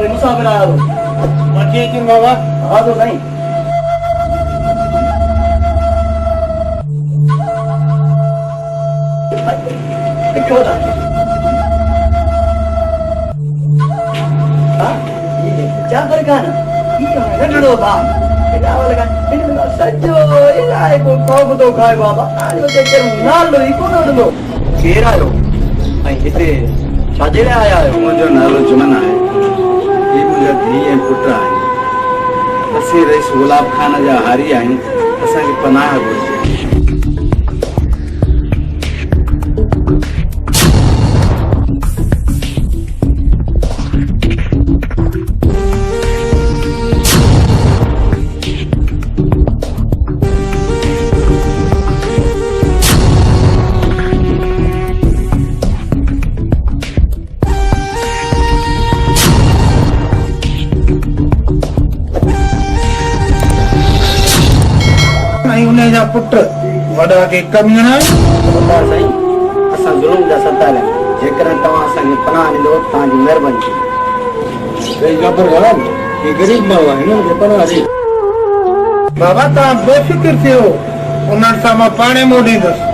कोई मुसाफिर आया हो। मर्जी क्यों बाबा? हाँ तो नहीं क्यों होता हाँ ये क्या कर खाना ये हमें लड़ो था क्या वाला का इन सच्चो ये आए को कौन तो खाए बाबा आज तो चेक नाल लो इको ना लो शेर आयो आई इते छाजे ले आया है मुझो नालो जुमन आहे ये मुझा धी ऐं पुट आहे असीं रईस गुलाब खान जा हारी आहियूं असांखे पनाह घुरिजे उन्हें जा पुट वड़ा के कमीना बता सही असां जुल्म जा सताल जेकर तव्हां असांखे पनाह ॾींदो तव्हांजी महिरबानी रही घबराओ ये गरीब माण्हू आहिनि हिननि खे पनाह ॾे बाबा तव्हां बेफिक्र थियो उन्हनि सां मां पाणे मोड़ींदुसि